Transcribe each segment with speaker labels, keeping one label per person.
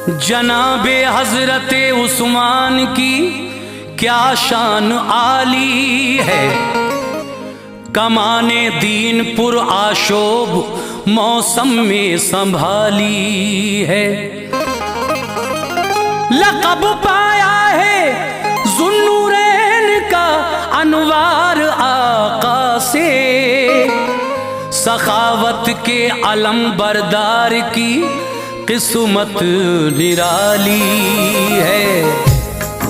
Speaker 1: जनाबे हजरत उस्मान की क्या शान आली है, कमाने दीन पुर आशोब मौसम में संभाली है। लक़ब पाया है ज़ुन्नूरैन का अनवार आका से, सखावत के अलम बरदार की किस्मत निराली है।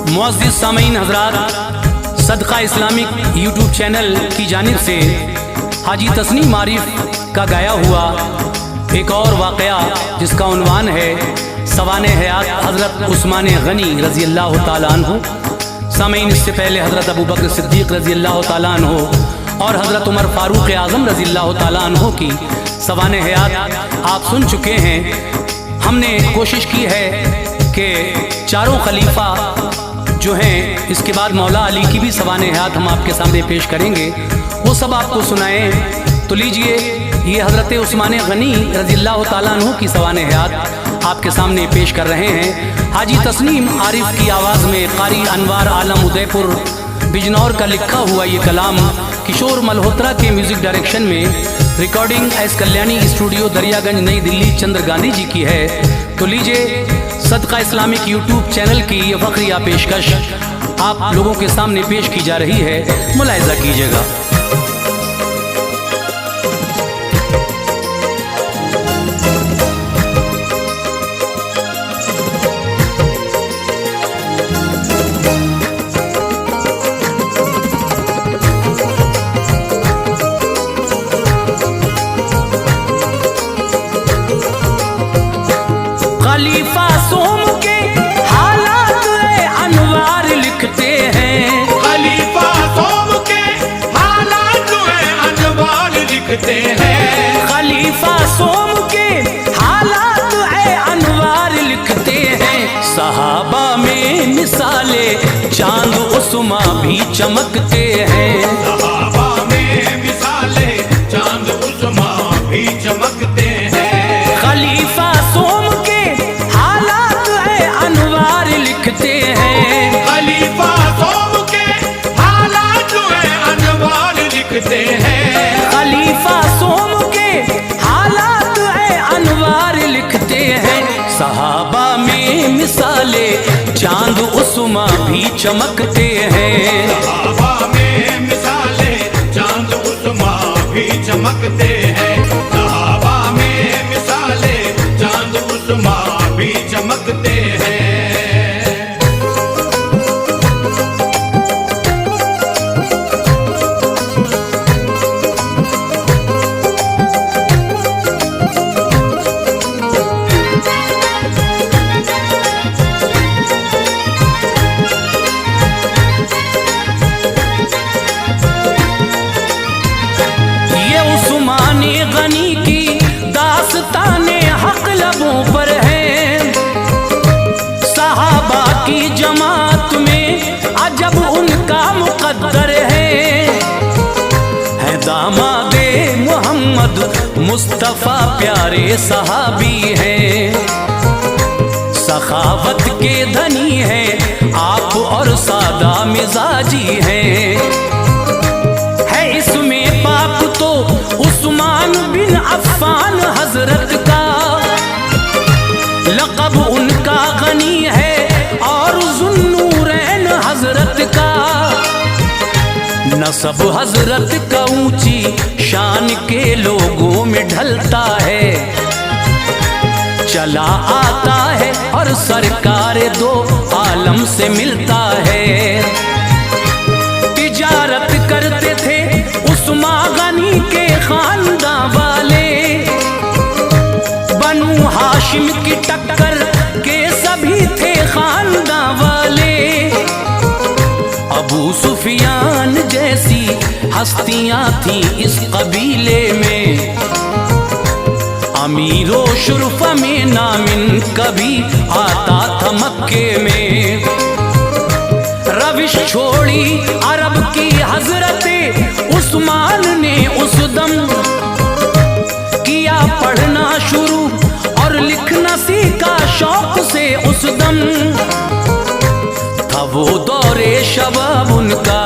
Speaker 1: मुअज़्ज़िज़ सामीन हज़रात, सदका इस्लामिक यूट्यूब चैनल की जानिब से हाजी तस्नीम आरिफ का गाया हुआ एक और वाक़या जिसका उन्वान है सवाने हयात हज़रत उस्मान गनी रज़ी अल्लाह ताला अन्हु। सामीन, इससे पहले हज़रत अबू बकर सिद्दीक़ रज़ी अल्लाह ताला अन्हु और हज़रत उमर फ़ारूक़ आज़म रज़ी अल्लाह ताला अन्हु की सवाने हयात आप सुन चुके हैं। हमने कोशिश की है कि चारों खलीफा जो हैं, इसके बाद मौला अली की भी सवाने हयात हम आपके सामने पेश करेंगे, वो सब आपको सुनाएं। तो लीजिए, ये हज़रत उस्मान गनी रज़ी अल्लाह ताला अन्हु की सवाने हयात आपके सामने पेश कर रहे हैं। हाजी तस्नीम आरिफ की आवाज़ में क़ारी अनवार आलम उदयपुर बिजनौर का लिखा हुआ ये कलाम किशोर मल्होत्रा के म्यूज़िक डायरेक्शन में recording S Kalyani studio Daryaganj नई दिल्ली चंद्र गांधी जी की है। तो लीजिए, सदका इस्लामिक यूट्यूब चैनल की ये फ़ख्रिया पेशकश आप लोगों के सामने पेश की जा रही है, मुलाहिज़ा कीजिएगा। खलीफा सोम के हालात अनवार लिखते हैं,
Speaker 2: खलीफा सोम के हालात अनवार लिखते हैं,
Speaker 1: खलीफा सोम के हालात अनवार लिखते हैं। सहाबा में मिसाले चांद उस्मा भी चमकते हैं,
Speaker 2: सहाबा में मिसाले चांद उस्मा भी चमकते हैं।
Speaker 1: खलीफा सोम के हालात अनवार लिखते हैं,
Speaker 2: खलीफा सोम के हालात अनवार लिखते हैं,
Speaker 1: खलीफा सोम के हालात अनवार लिखते हैं। सहाबा में मिसाले चांद उस्मा भी चमकते हैं,
Speaker 2: सहाबा में मिसाले चांद उस्मा भी चमकते हैं, सहाबा में मिसाले चांद उस्मा भी चमकते हैं।
Speaker 1: ये उस्मान गनी की दास्ताने हक लबों पर है, सहाबा की जमात में अजब उनका मुकद्दर है दामादे मोहम्मद मुस्तफ़ा प्यारे सहाबी हैं, सखावत के धनी हैं आप और सादा मिजाजी हैं। इसमें पाक तो उस्मान बिन अफ़्फ़ान हजरत का, लक़ब उनका गनी है और ज़ुन्नूरैन हजरत का। नसब हजरत का ऊंची शान के लोगों में ढलता है, चला आता है और सरकार दो आलम से मिलता है। तिजारत करते थे उस्मान गनी के खानदान वाले, बनु हाशिम की टक्कर के सभी थे खानदान वाले। अबू सुफियान जैसी हस्तियां थी इस कबीले में, अमीरो शुरफा में नामिन कभी आता था मक्के में। रविश छोड़ी अरब की हजरते उस्मान ने उस दम किया पढ़ना शुरू और लिखना सीखा शौक से उस दम था वो दौरे शबाब उनका,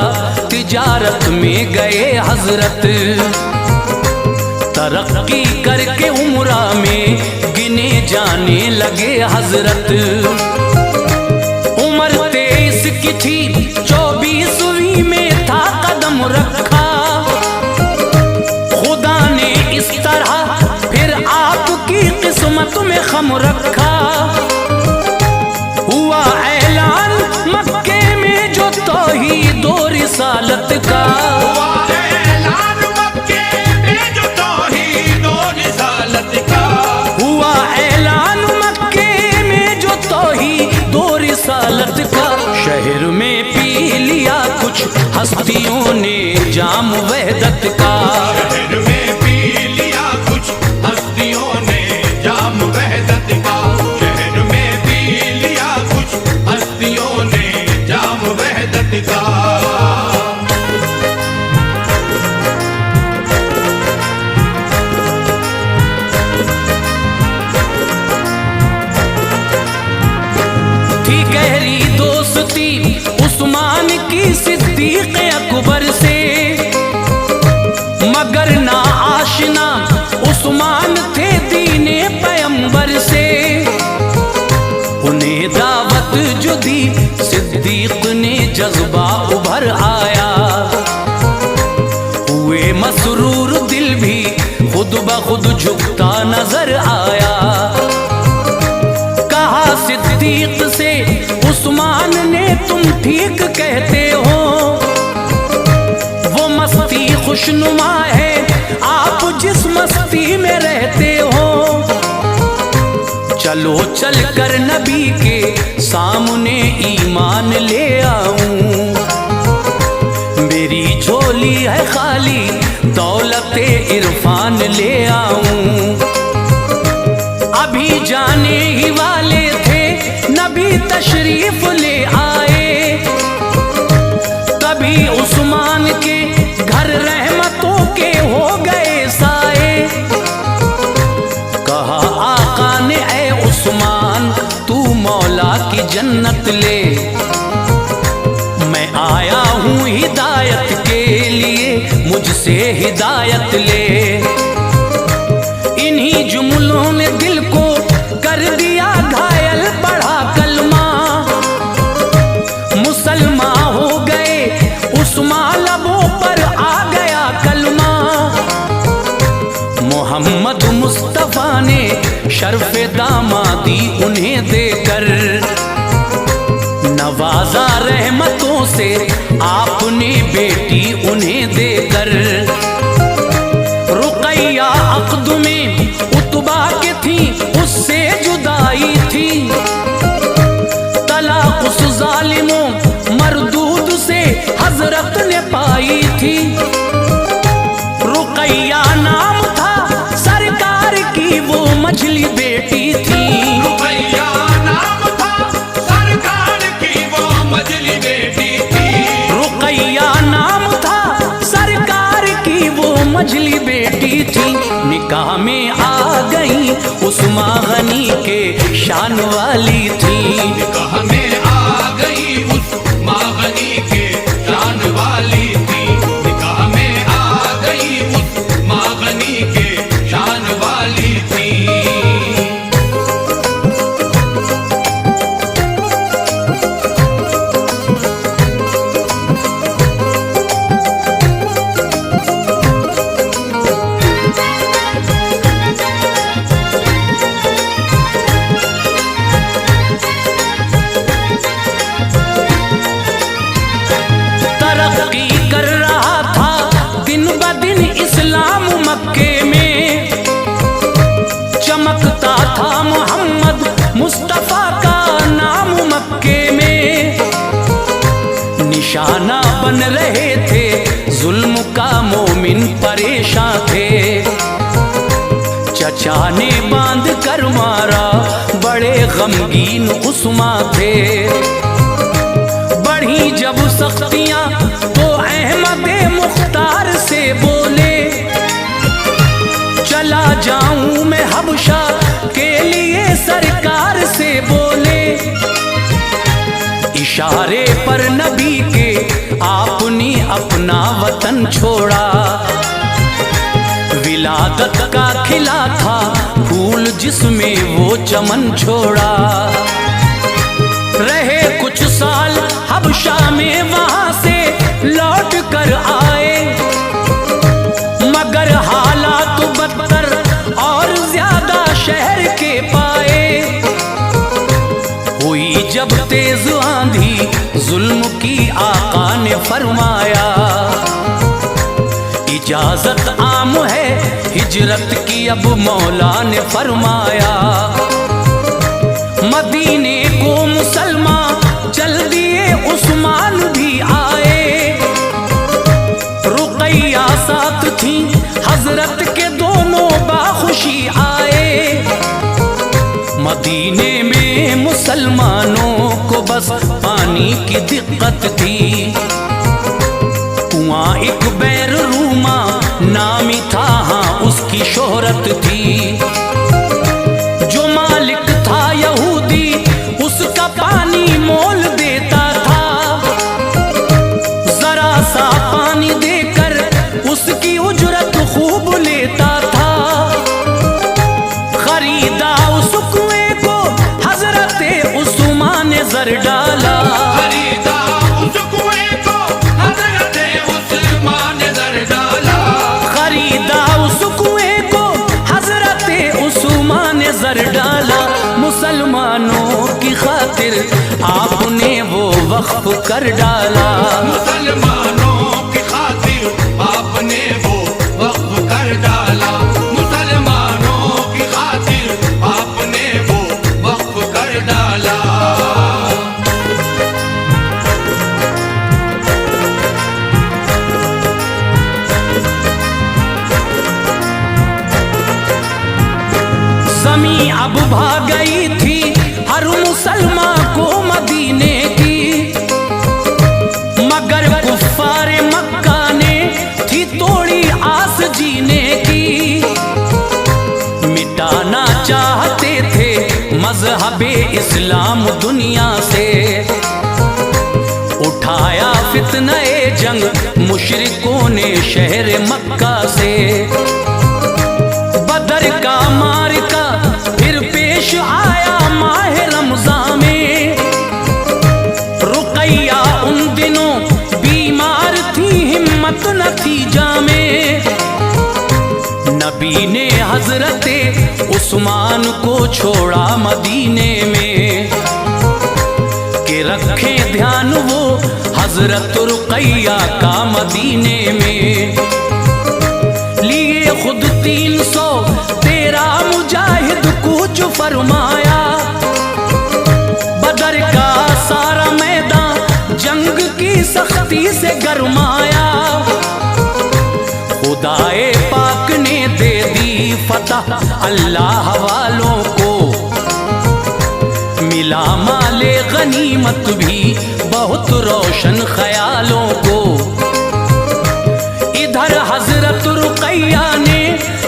Speaker 1: तिजारत में गए हजरत। तरक्की करके उम्रा में गिने जाने लगे हजरत। उम्र 23 की थी, 24वीं में था कदम रखा। खुदा ने इस तरह फिर आपकी किस्मत में खम रखा। हुआ ऐलान मक्के में जो तौहीद और रिसालत का, हुआ ऐलान मक्के में जो तौहीद और रिसालत का। शहर में पी लिया कुछ हस्तियों ने जाम वहदत का।
Speaker 2: शहर में पी लिया कुछ हस्तियों ने जाम वहदत का। शहर में पी लिया कुछ हस्तियों ने जाम वहदत का।
Speaker 1: थी गहरी दोस्ती उस्मान की सिद्दीक अकबर से, मगर ना आशना उस्मान थे दीने पैगंबर से। उन्हें दावत जो दी सिद्दीक ने जज्बा उभर आया। हुए मसरूर दिल भी खुद ब खुद झुकता नजर आया। कहा सिद्दीक से उस्मान ने, तुम ठीक कहते हो, वो मस्ती खुशनुमा है आप जिस मस्ती में रहते हो। चलो चल कर नबी के सामने ईमान ले आऊं। मेरी झोली है खाली, दौलते इरफान ले आऊं। अभी जाने ही वाले थे नबी तशरीफ ले आए। तभी उस्मान के घर रहमतों के हो गए साए। कहा आका ने, ऐ उस्मान तू मौला की जन्नत ले। मैं आया हूँ हिदायत के लिए, मुझसे हिदायत ले। इन्हीं जुमलों ने दिल को कर दिया घायल, पढ़ा कलमा। मुसलमान हो गए उस्मान, लबों पर आ गया कलमा। मोहम्मद मुस्तफा ने शर्फ़े दामादी उन्हें देकर, नवाजा रहमतों से आपने बेटी उन्हें देकर। रुक़ैया अक़द में उतबा के थी, उससे जुदाई थी। तलाक़ उस ज़ालिमों मरदूद से हजरत ने पाई थी। रुक़ैया नाम था सरकार की वो मझली बेटी थी।
Speaker 2: रुक़ैया नाम था सरकार की वो मझली बेटी थी।
Speaker 1: रुक़ैया नाम था सरकार की वो मझली बेटी थी। निकाह में आ गई उस्मान गनी के शान वाली थी।
Speaker 2: निकाह में आ गई उस्मान गनी के शान वाली थी। निकाह में आ गई उस्मान गनी के शान वाली थी।
Speaker 1: तरक्की कर रहा था दिन ब दिन इस्लाम मक्के में। चमकता था मोहम्मद मुस्तफा का नाम मक्के में। निशाना बन रहे थे जुल्म का मोमिन परेशान थे। चचा ने बांध कर मारा, बड़े गमगीन उस्मान थे। बढ़ी जब सख्तियां तो अहमद मुख्तार से बोले, चला जाऊं मैं हबशा के लिए सरकार से बोले। इशारे पर नबी के आपने अपना वतन छोड़ा। विलादत का खिला था फूल जिसमें वो चमन छोड़ा। रहे कुछ साल हबशा में, वहां से लौट कर आए, मगर हालात बदतर और ज्यादा शहर के पाए। हुई जब तेज आंधी जुल्म की, आका ने फरमाया इजाजत आम है हिजरत की, अब मौला ने फरमाया। मदीने को मुसलमान चल दिए, उस्मान भी आए। रुकैया साथ थी हजरत के, दोनों बाखुशी आए। मदीने में मुसलमानों को बस पानी की दिक्कत थी। कुआं एक बैर रूमा नामी था, हाँ उसकी शोहरत थी। जो मालिक था यहूदी, उसका पानी मोल देता था। जरा सा पानी देकर उसकी उजरत खूब लेता था। खरीदा उस कुएं को हजरते उस्मान ने जर डाला।
Speaker 2: खरीदा उस कुएं को हजरते उस्मान ने जर डाला।
Speaker 1: खरीदा उस कुएं को हजरते उस्मान ने जर डाला। मुसलमानों की खातिर आपने वो वक्फ कर डाला।
Speaker 2: मुसलमानों की खातिर आपने वो वक्फ कर डाला। मुसलमानों की खातिर आपने वो वक्फ कर डाला।
Speaker 1: ज़मीं अब भाग गई थी हर मुसलमान को मदीने की, मगर कुफ्फार मक्का ने थी तोड़ी आस जीने की। मिटाना चाहते थे मजहबे इस्लाम दुनिया से, उठाया फितने जंग मुशरिकों ने शहर मक्का से। बदर का मारका फिर पेश आया माह रमजान में। रुकैया उन दिनों बीमार थी, हिम्मत न थी जामे। नबी ने हजरते उस्मान को छोड़ा मदीने में, के रखे ध्यान वो हजरत रुकैया का मदीने में। लिए खुद 313 मुजाहिद कूच फरमाया। बदर का सारा मैदान जंग की सख्ती से गरमाया। खुदाए पाक ने दे दी फतह अल्लाह वालों को, मिला माले गनीमत भी बहुत रोशन ख्यालों को। इधर हजरत रुकैया ने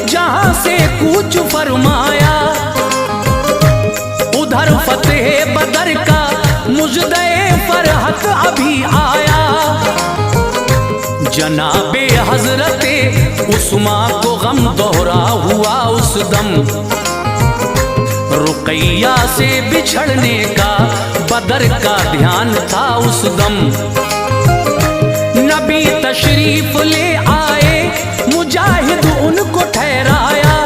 Speaker 1: जहां से कूच फरमाया, उधर फतेह बदर का मुजदे फरहत अभी आया। जनाबे हजरते उस्मान को गम दोहरा हुआ उस दम। रुकैया से बिछड़ने का बदर का ध्यान था उस दम। नबी तशरीफ ले आए, मुजाहिद उनको ठहराया।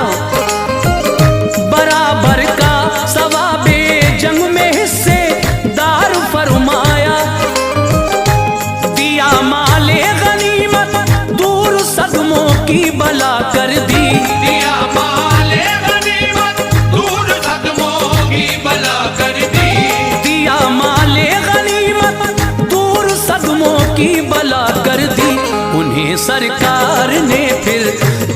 Speaker 1: बराबर का सवाबे जंग में हिस्सेदार फरमाया। दिया माले गनीमत दूर सदमों की बला कर दी।
Speaker 2: दिया माले गनीमत दूर सदमों की बला कर दी।
Speaker 1: दिया माले गनीमत दूर सदमों की बला कर दी। उन्हें सरकार ने फिर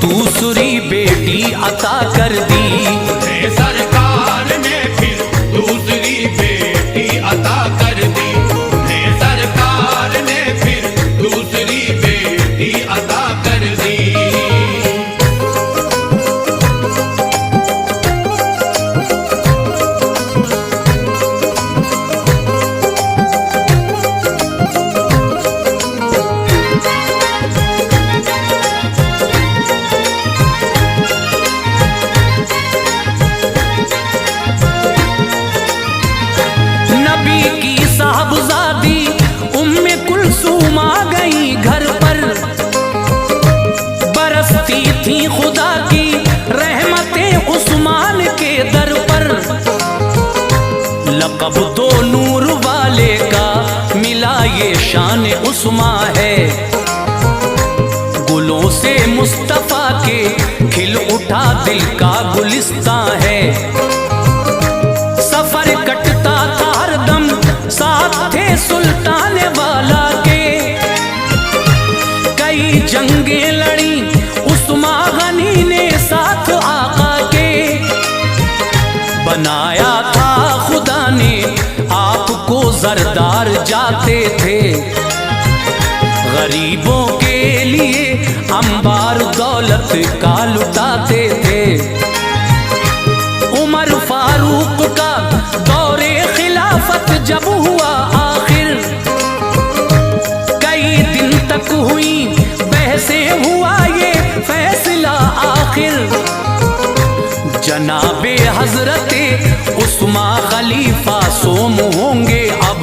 Speaker 1: दूसरी बेटी अता कर दी।
Speaker 2: उन्हें सरकार ने फिर दूसरी बेटी अता कर दी। उन्हें सरकार ने फिर दूसरी बेटी अता कर दी।
Speaker 1: कब तो नूर वाले का मिला ये शान उस्मा है। गुलों से मुस्तफा के खिल उठा दिल का गुलिस्तां है। सफर कटता था हरदम साथ थे सुल्तान वाला के। कई जंगें लड़ी उस्मा गनी ने साथ आका के। बनाया था खुदा ने आपको जरदार जाते थे। गरीबों के लिए अंबार दौलत का लुटाते थे। उमर फारूक का दौरे खिलाफत जब हुआ आखिर, कई दिन तक हुई बहसें, हुआ ये फैसला आखिर। जनाबे हजरते उस्मा खलीफा सोम होंगे अब।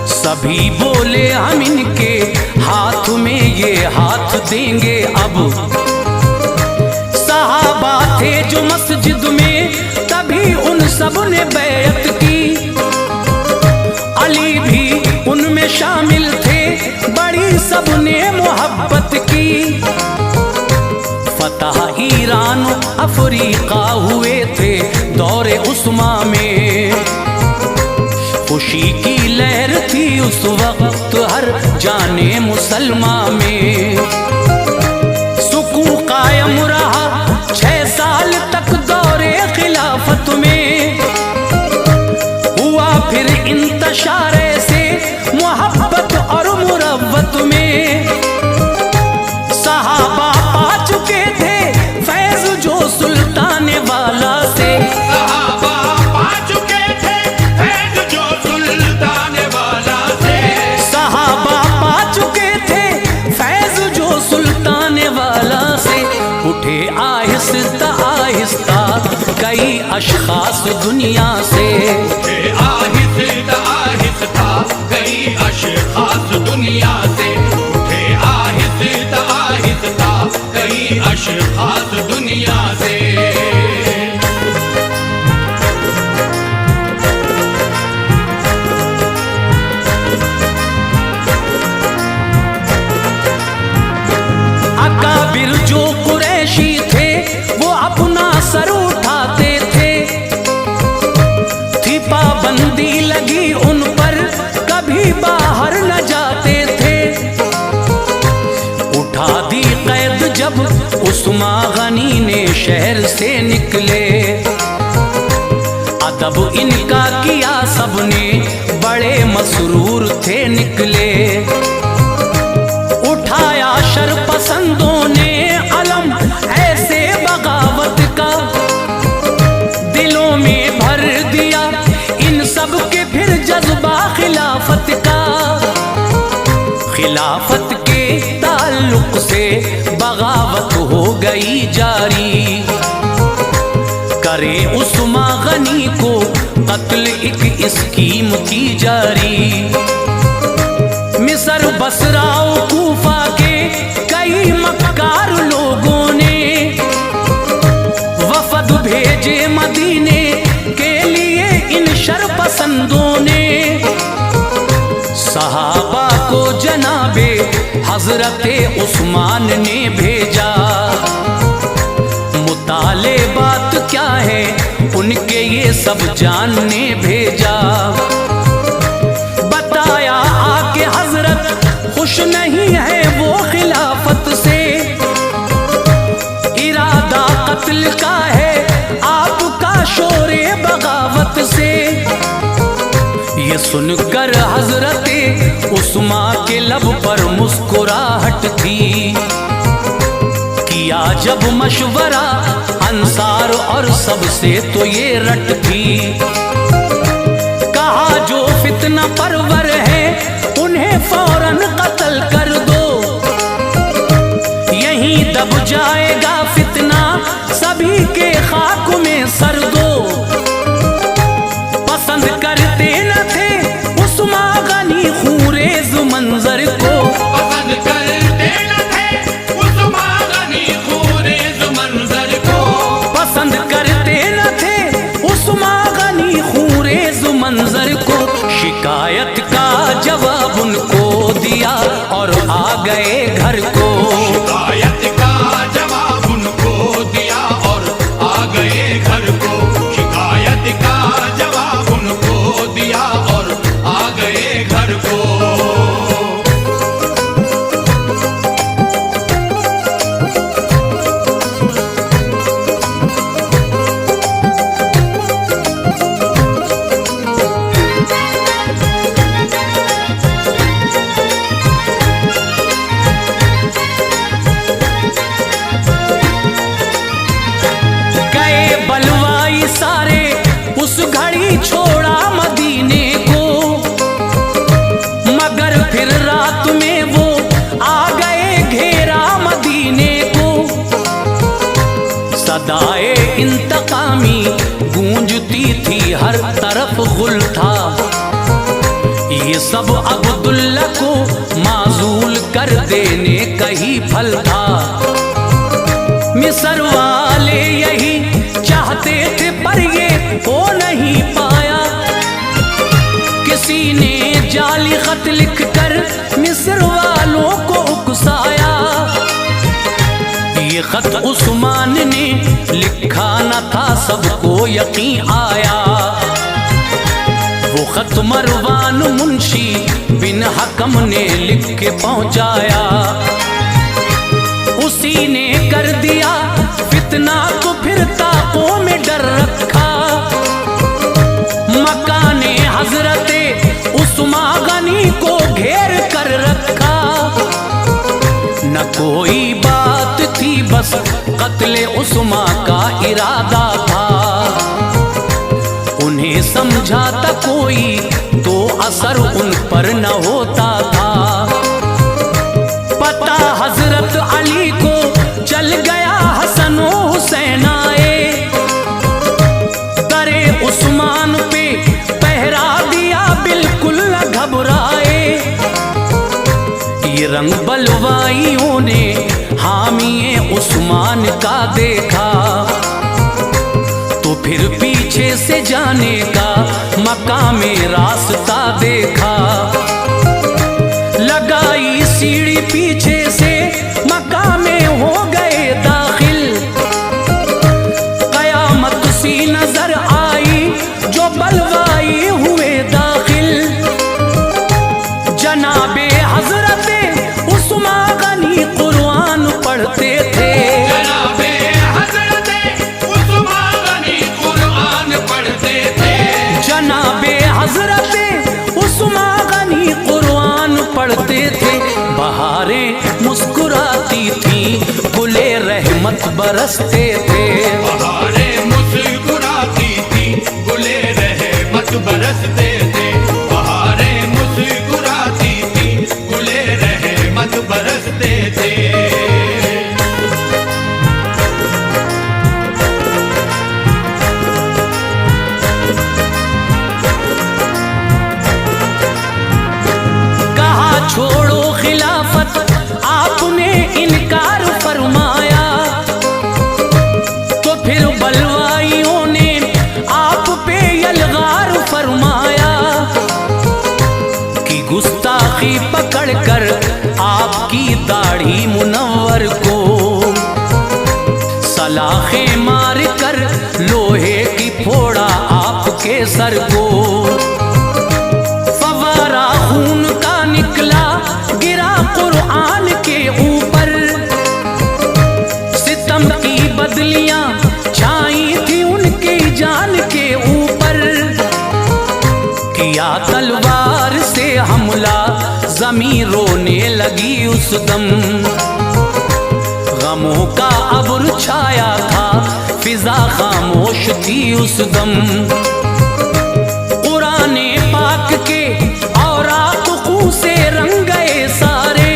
Speaker 1: सभी बोले हम इनके हाथ में ये हाथ देंगे अब। सहाबा थे जो मस्जिद में तभी उन सब ने बैत की। अली भी उनमें शामिल थे, बड़ी सबने मोहब्बत की। फतह ईरान अफ्रीका हुए थे दौरे उस्मा में। खुशी की लहर थी उस वक्त हर जाने मुसलमा में। सुकून कायम रहा 6 साल तक दौरे खिलाफत में। हुआ फिर इंतशार से मोहब्बत और मुरव्वत में। सहाबा पा चुके थे फैज जो सुल्तान वाला से।
Speaker 2: सहाबा पा चुके थे फैज जो सुल्तान वाला से।
Speaker 1: सहाबा पा चुके थे फैज जो सुल्तान वाला से। उठे आहिस्ता आहिस्ता कई अशखास दुनिया से।
Speaker 2: आहिस्ता आहिस्ता कई अशखास दुनिया से। उठे आहिस्ता आहिस्ता कई अशखास दुनिया से।
Speaker 1: अकाबिर जो कुरैशी थे वो अपना सर उठाते थे। थी पाबंदी लगी उन पर, कभी बाहर न जाते थे। उठा दी कैद जब उस्मा गनी ने शहर से निकले। अदब इनका किया सबने, बड़े मसरूर थे निकले। उठाया शर पसंदों ने अलम ऐसे बगावत का। दिलों में भर दिया इन सब के फिर जज्बा खिलाफत का। खिलाफत के ताल्लुक से बगावत हो गई जारी। करे उस्मा गनी को कत्ल एक स्कीम की जारी। मिस्र बसरा कूफा के कई मक्कार लोगों ने वफद भेजे मदीने के लिए इन शर पसंदों ने। सहाबा को जनाबे हजरते उस्मान ने भेजा। मुताले बात क्या है उनके ये सब जानने भेजा। बताया आके हजरत खुश नहीं है वो खिलाफत से। इरादा कत्ल का है आपका शोरे बगावत से। ये सुनकर हजरते उस्मा के लब पर मुस्कुराहट थी। किया जब मशवरा अंसार और सबसे तो ये रट थी। कहा जो फितना परवर है उन्हें फौरन कत्ल कर दो। यहीं दब जाएगा फितना, सभी के खाक में सर दो। पसंद करते न थे उस्मा गनी खूरेज मंजर को।
Speaker 2: पसंद करते न थे उस्मा गनी खूरेज मंजर को।
Speaker 1: पसंद करते न थे उस्मा गनी खूरेज छोड़ा मदीने को, मगर फिर रात में वो आ गए घेरा मदीने को। सदाए इंतकामी गूंजती थी हर तरफ गुल था, ये सब अब्दुल्ला को माजूल कर देने का ही फल था। मिस्र वाले यही चाहते थे पर ये हो नहीं पाया, किसी ने जाली खत लिखकर मिस्र वालों को उकसाया। ये खत उस्मान ने लिखा न था, सबको यकीन आया। वो खत मरवान मुंशी बिन हकम ने लिख के पहुंचाया, उसी ने कर दिया फितना को फिर ताकों में डर रखा। मकाने हजरते उस्मा गनी को घेर कर रखा, न कोई बात थी बस कत्ले उस्मा का इरादा था। उन्हें समझाता कोई तो असर उन पर न होता था। पता हजरत अली को चल गया, हसन व हुसैन आए, दरे उस्मान पे पहरा दिया बिल्कुल न घबराए। ये रंग बलवाइयों ने हामिए उस्मान का देखा, तो फिर पीछे से जाने का मकामे रास्ता देखा। लगाई सीढ़ी पीछे से मकामे हो गए दाखिल, कयामत सी नजर आई जो बलवाई हुए दाखिल। जनाबे हजरते उस्मा गनी कुरान पढ़ते थे,
Speaker 2: जनाबे हजरते उस्मा गनी कुरान पढ़ते थे,
Speaker 1: जनाबे हजरते उस्मा गनी कुरान पढ़ते थे। बहारें मुस्कुराती थी, गुले रहमत बरसते थे।
Speaker 2: बहारें मुस्कुराती थी, गुले रहमत बरसते थे। बहारें मुस्कुराती थी, गुले रहमत बरसते थे।
Speaker 1: छोड़ो खिलाफत आपने इनकार फरमाया, तो फिर बलवाइयों ने आप पे यलगार फरमाया कि गुस्ताखी पकड़कर आपकी दाढ़ी मुनव्वर को सलाखे मार कर लोहे की फोड़ा आपके सर को। फवारा खून का निकला गिरा कुरान के ऊपर, सितम की बदलियां छाई थी उनकी जान के ऊपर। किया तलवार से हमला ज़मीं रोने लगी उस दम, गमों का अब्र छाया था फिजा खामोश थी उस दम। कुराने पाक के औरात खून से रंग गए सारे,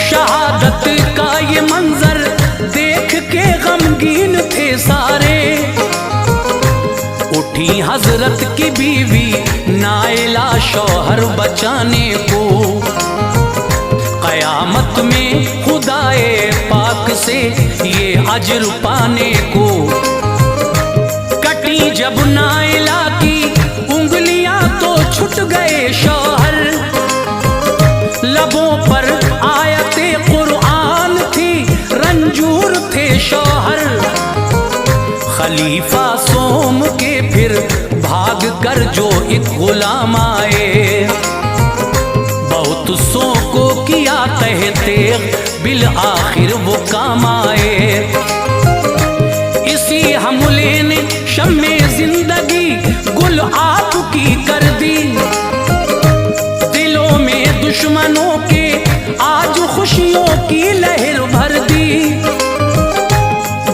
Speaker 1: शहादत का ये मंजर देख के गमगीन थे सारे। उठी हजरत की बीवी नाइला शौहर बचाने को, कयामत में खुदाए पाक से ये अजर पाने को। कटी जब नाइला की उंगलियां तो छूट गए शौहर, लबों पर आयते कुरान थी रंजूर थे शौहर। खलीफा सोम के फिर भाग कर जो एक गुलाम आए, बहुत सो को किया कहते बिल आखिर वो काम आए। इसी हमले ने शम्मे जिंदगी गुल आपकी कर दी, दिलों में दुश्मनों के आज खुशियों की लहर भर दी।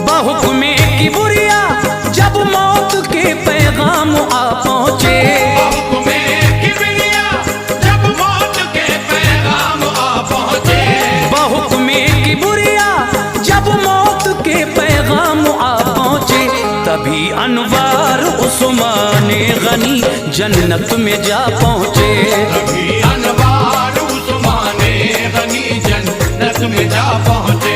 Speaker 1: बहुक्मे की बुरिया जब मौत के पैगाम आ पहुँचे।
Speaker 2: हुक्मे किबरिया जब मौत के पैगाम आ पहुँचे।
Speaker 1: बहुक्मे किबरिया जब मौत के पैगाम आ पहुँचे। तभी अनवार उस्मान गनी जन्नत में जा पहुँचे।
Speaker 2: तभी अनवार उस्मान गनी जन्नत में जा पहुँचे।